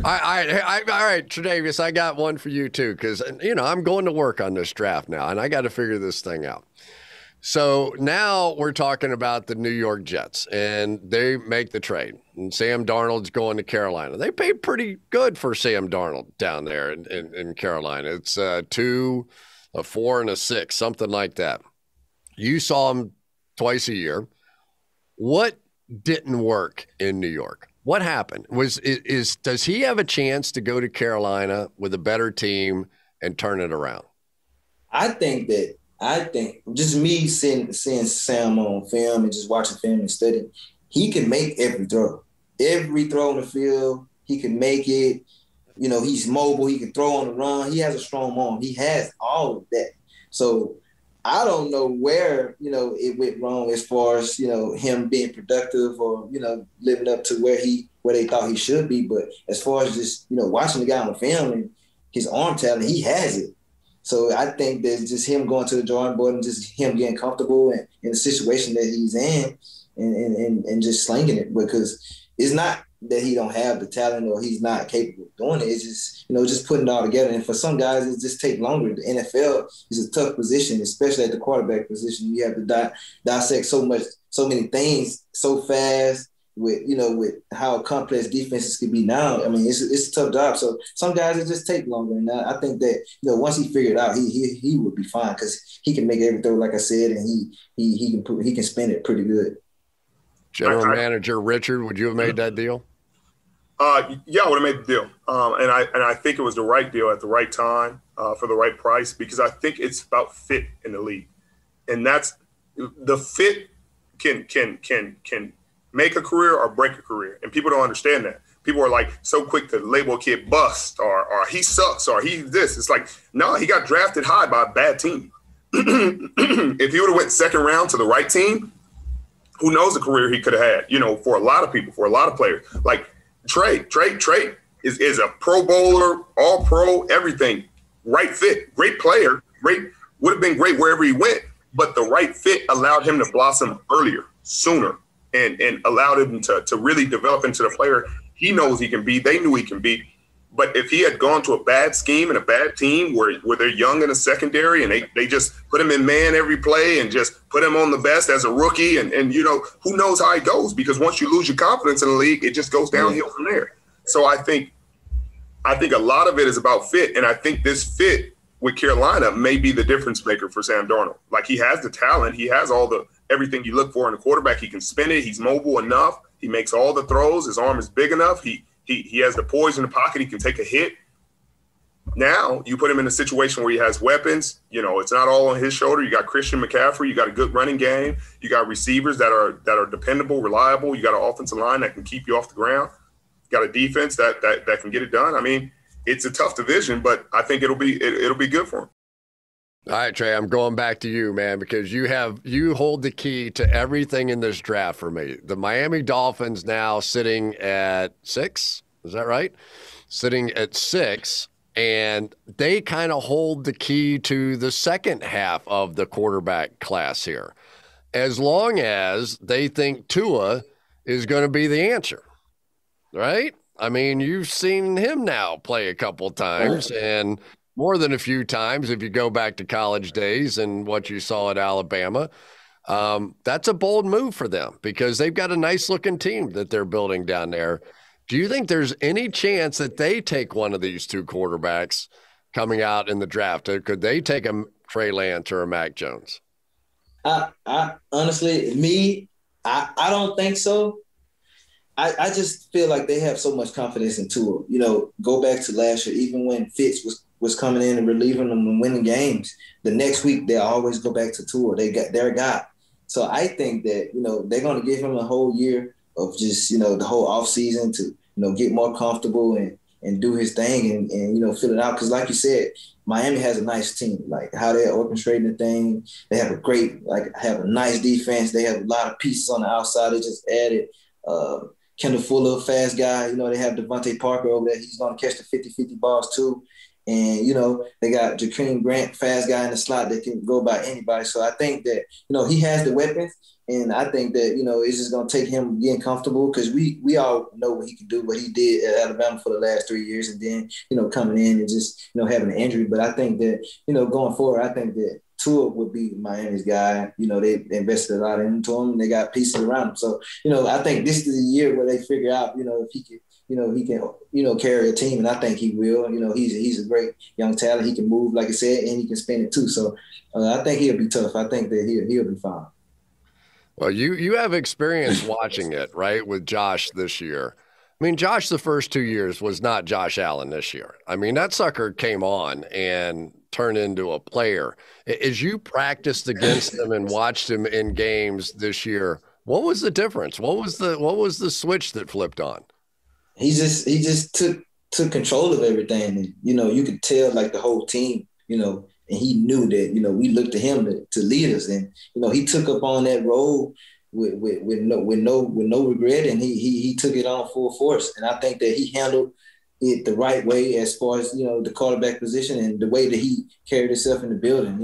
All right, Tre'Davious, I got one for you too, because I'm going to work on this draft now, and I got to figure this thing out. So now we're talking about the New York Jets, and they make the trade, and Sam Darnold's going to Carolina. They paid pretty good for Sam Darnold down there in Carolina. It's 2, a 4, and a 6, something like that. You saw him twice a year. What didn't work in New York? What happened? Does he have a chance to go to Carolina with a better team and turn it around? I think just me seeing Sam on film and just watching film and studying, he can make every throw. Every throw on the field, he can make it. He's mobile. He can throw on the run. He has a strong arm. He has all of that. So I don't know where, it went wrong as far as, him being productive or, living up to where they thought he should be. But as far as just, watching the guy on the film and his arm talent, he has it. So I think there's just him going to the drawing board and just him getting comfortable and in the situation that he's in and just slinging it, because it's not that he don't have the talent or he's not capable of doing it. It's just, just putting it all together. And for some guys, it just takes longer. The NFL is a tough position, especially at the quarterback position. You have to dissect so many things so fast with how complex defenses can be now. I mean, it's a tough job. So some guys, it just take longer. And I think that, once he figured it out, he would be fine, because he can make every throw, like I said, and he can spin it pretty good. General Manager Richard, would you have made that deal? Yeah, I would have made the deal. And I think it was the right deal at the right time for the right price, because I think it's about fit in the league. And that's the fit can make a career or break a career. And people don't understand that. People are like so quick to label a kid bust or he sucks or he this. It's like, no, he got drafted high by a bad team. If he would have went second round to the right team, who knows the career he could have had, for a lot of people, for a lot of players. Like Trey is a Pro Bowler, all pro, everything. Right fit, great player, would have been great wherever he went, but the right fit allowed him to blossom earlier, sooner, and allowed him to really develop into the player he knows he can be. They knew he can be. But if he had gone to a bad scheme and a bad team where they're young in the secondary and they just put him in man every play and just put him on the best as a rookie and who knows how it goes, because once you lose your confidence in the league, it just goes downhill from there. So I think a lot of it is about fit, and I think this fit with Carolina may be the difference maker for Sam Darnold. Like, he has the talent, he has everything you look for in a quarterback. He can spin it, he's mobile enough, he makes all the throws, his arm is big enough, He has the poise in the pocket. He can take a hit. Now you put him in a situation where he has weapons. It's not all on his shoulder. You got Christian McCaffrey. You got a good running game. You got receivers that are dependable, reliable. You got an offensive line that can keep you off the ground. You got a defense that can get it done. I mean, it's a tough division, but I think it'll be good for him. All right, Trey, I'm going back to you, man, because you hold the key to everything in this draft for me. The Miami Dolphins now sitting at 6, is that right? Sitting at 6, and they kind of hold the key to the second half of the quarterback class here, as long as they think Tua is going to be the answer, right? I mean, you've seen him now play a couple times, and more than a few times if you go back to college days and what you saw at Alabama. That's a bold move for them because they've got a nice-looking team that they're building down there. Do you think there's any chance that they take one of these two quarterbacks coming out in the draft? Could they take a Trey Lance or a Mac Jones? I honestly, I don't think so. I just feel like they have so much confidence in Tua. Go back to last year, even when Fitz was coming in and relieving them and winning games, the next week they'll always go back to Tua. They got their guy. So I think that, they're going to give him a whole year of just, the whole offseason to, get more comfortable and do his thing and fill it out. Because like you said, Miami has a nice team. Like how they're orchestrating the thing. They have have a nice defense. They have a lot of pieces on the outside. They just added Kendall Fuller, fast guy. They have Devontae Parker over there. He's going to catch the 50-50 balls too. And, they got Jakeem Grant, fast guy in the slot that can go by anybody. So I think that, he has the weapons. And I think that, it's just going to take him getting comfortable because we all know what he can do, what he did at Alabama for the last 3 years. And then, coming in and just, having an injury. But I think that, going forward, I think that Tua would be Miami's guy. They invested a lot into him and they got pieces around him. So, I think this is the year where they figure out, if he can, he can, carry a team, and I think he will. He's a great young talent. He can move, like I said, and he can spin it too. So I think he'll be tough. I think that he'll be fine. Well, you have experience watching it, right, with Josh this year. I mean, Josh the first 2 years was not Josh Allen this year. I mean, that sucker came on and turned into a player. As you practiced against him and watched him in games this year, what was the difference? What was the switch that flipped on? He just took control of everything. And, you could tell like the whole team, and he knew that, we looked to him to lead us. And, he took up on that role with no regret, and he took it on full force. And I think that he handled it the right way as far as, the quarterback position and the way that he carried himself in the building,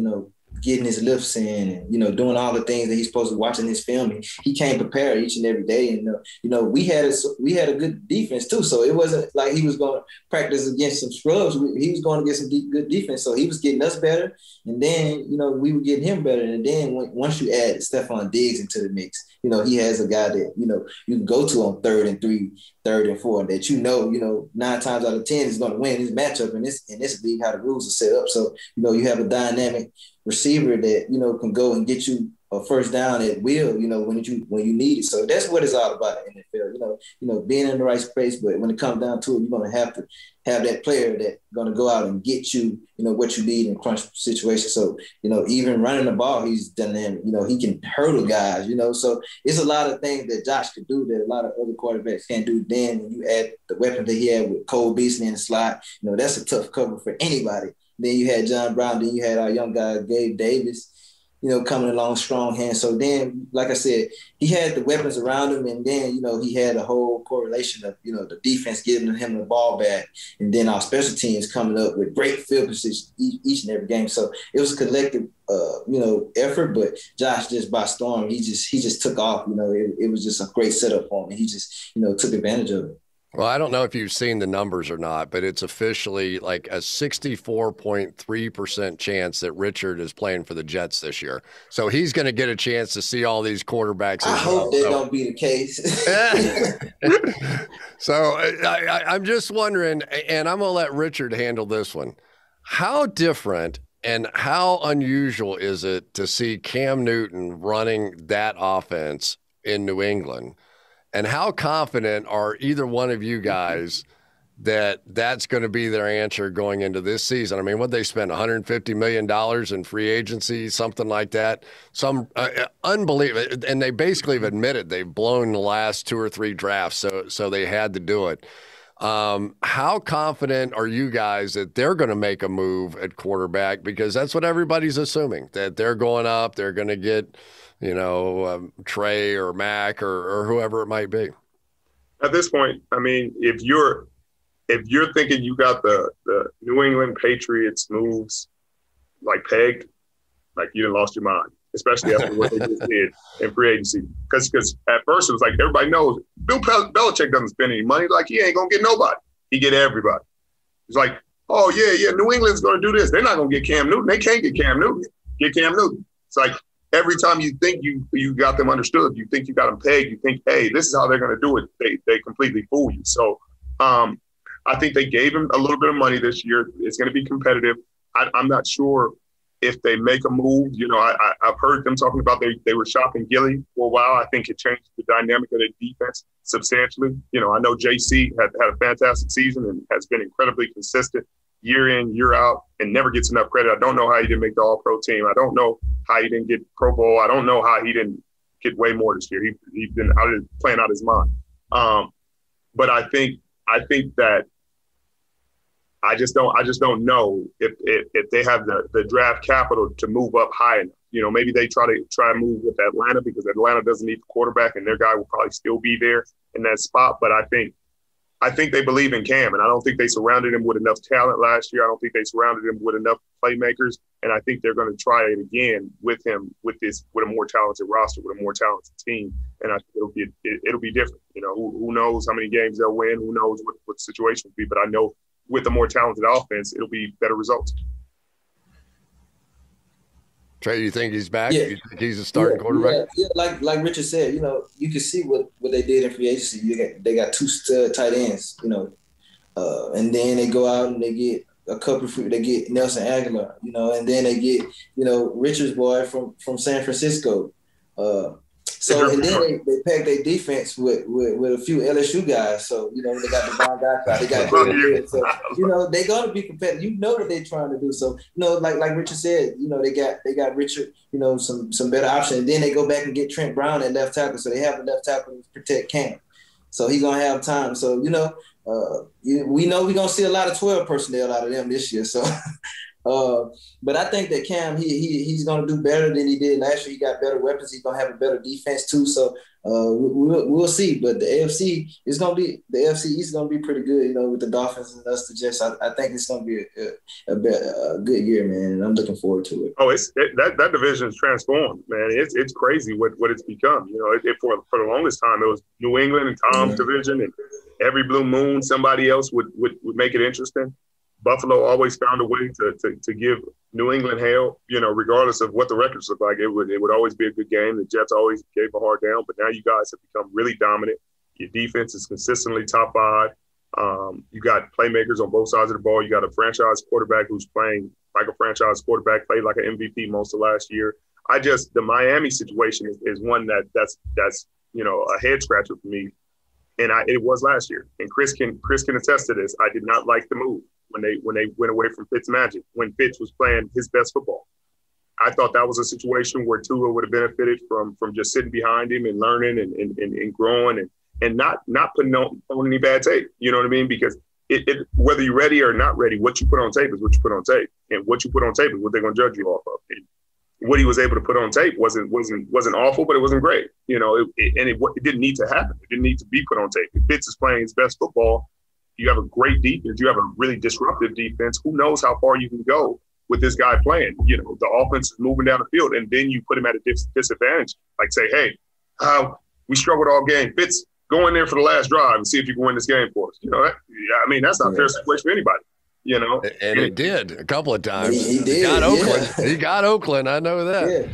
getting his lifts in and, doing all the things that he's supposed to watch in his film. He came prepared each and every day. And, we had a good defense too. So it wasn't like he was going to practice against some scrubs. He was going to get some good defense. So he was getting us better. And then, we were getting him better. And then once you add Stephon Diggs into the mix, he has a guy that, you can go to on 3rd and 3, 3rd and 4 that, 9 times out of 10 is going to win his matchup in this league, how the rules are set up. So, you have a dynamic receiver that, can go and get you a first down at will, when you need it. So that's what it's all about in the NFL, being in the right space. But when it comes down to it, you're going to have to have that player that's going to go out and get you, what you need in crunch situations. So, even running the ball, he's dynamic. He can hurdle guys, So it's a lot of things that Josh could do that a lot of other quarterbacks can't do. Then when you add the weapon that he had with Cole Beasley in the slot, that's a tough cover for anybody. Then you had John Brown. Then you had our young guy, Gabe Davis, coming along strong hands. So then, like I said, he had the weapons around him. And then, he had a whole correlation of, the defense giving him the ball back. And then our special teams coming up with great field position each and every game. So it was a collective, effort. But Josh just by storm, he just took off. It was just a great setup for him. And he just, took advantage of it. Well, I don't know if you've seen the numbers or not, but it's officially like a 64.3% chance that Richard is playing for the Jets this year. So he's going to get a chance to see all these quarterbacks. I hope that don't be the case. So I'm just wondering, and I'm going to let Richard handle this one. How different and how unusual is it to see Cam Newton running that offense in New England? And how confident are either one of you guys that that's going to be their answer going into this season? I mean, what they spend, $150 million in free agency, something like that? Some unbelievable. And they basically have admitted they've blown the last 2 or 3 drafts, so they had to do it. How confident are you guys that they're going to make a move at quarterback? Because that's what everybody's assuming, that they're going up, they're going to get – Trey or Mac or whoever it might be. At this point, I mean, if you're thinking you got the New England Patriots moves like pegged, like you done lost your mind, especially after what they just did in free agency. Because at first it was like everybody knows Bill Belichick doesn't spend any money. Like he ain't gonna get nobody. He get everybody. It's like, oh yeah, New England's gonna do this. They're not gonna get Cam Newton. They can't get Cam Newton. Get Cam Newton. It's like, every time you think you got them understood, you think you got them pegged, you think, hey, this is how they're going to do it. They completely fool you. So I think they gave him a little bit of money this year. It's going to be competitive. I'm not sure if they make a move. I've heard them talking about they were shopping Gilly for a while. I think it changed the dynamic of their defense substantially. I know JC had a fantastic season and has been incredibly consistent year in, year out, and never gets enough credit. I don't know how he didn't make the All-Pro team. I don't know how he didn't get Pro Bowl. I don't know how he didn't get way more this year. He's been playing out his mind. But I think that I just don't know if they have the draft capital to move up high enough. Maybe they try to move with Atlanta because Atlanta doesn't need the quarterback, and their guy will probably still be there in that spot. But I think I think they believe in Cam, and I don't think they surrounded him with enough talent last year. I don't think they surrounded him with enough playmakers, and I think they're going to try it again with him with a more talented roster, with a more talented team, and I think it'll be different. You know, who knows how many games they'll win? Who knows what the situation will be? But I know with a more talented offense, it'll be better results. Trey, you think he's back? Yeah. You think he's a starting quarterback? Yeah, like Richard said, you know, you can see what they did in free agency. They got 2 stud tight ends, you know, and then they go out and they get a couple. They get Nelson Aguilar, you know, and then they get, you know, Richard's boy from San Francisco. So and then they pack their defense with a few LSU guys. So, you know, they got the Von Guy, they got so, you know, they're gonna be competitive. You know what they're trying to do. So, you know, like Richard said, you know, they got Richard, you know, some better options. And then they go back and get Trent Brown at left tackle. So they have a left tackle to protect Cam. So he's gonna have time. So, you know, we know we're gonna see a lot of 12 personnel out of them this year. So but I think that Cam, he's going to do better than he did last year. He got better weapons. He's going to have a better defense too. So we'll see. But the AFC East is going to be pretty good, you know, with the Dolphins and us. I think it's going to be a good year, man. And I'm looking forward to it. Oh, that division is transformed, man. It's crazy what it's become. You know, for the longest time it was New England and Tom's division, and every blue moon somebody else would make it interesting. Buffalo always found a way to give New England hell, you know, regardless of what the records look like. It would always be a good game. The Jets always gave a hard down, but now you guys have become really dominant. Your defense is consistently top 5. You got playmakers on both sides of the ball. You got a franchise quarterback who's playing like a franchise quarterback, played like an MVP most of last year. The Miami situation is one that's you know, a head scratcher for me. And it was last year. And Cris can attest to this. I did not like the move when they went away from Fitzmagic, when Fitz was playing his best football. I thought that was a situation where Tua would have benefited from just sitting behind him and learning and growing and not putting on any bad tape. You know what I mean? Because it whether you're ready or not ready, what you put on tape is what you put on tape. And what you put on tape is what they're going to judge you off of. And what he was able to put on tape wasn't awful, but it wasn't great. You know, it didn't need to happen. It didn't need to be put on tape. If Fitz is playing his best football, you have a great defense. You have a really disruptive defense. Who knows how far you can go with this guy playing? You know, the offense is moving down the field, and then you put him at a disadvantage. Like say, hey, we struggled all game. Fitz, go in there for the last drive and see if you can win this game for us. You know, that's not a fair situation for anybody. You know, and he did a couple of times. He did. He got Oakland. He got Oakland. I know that. Yeah.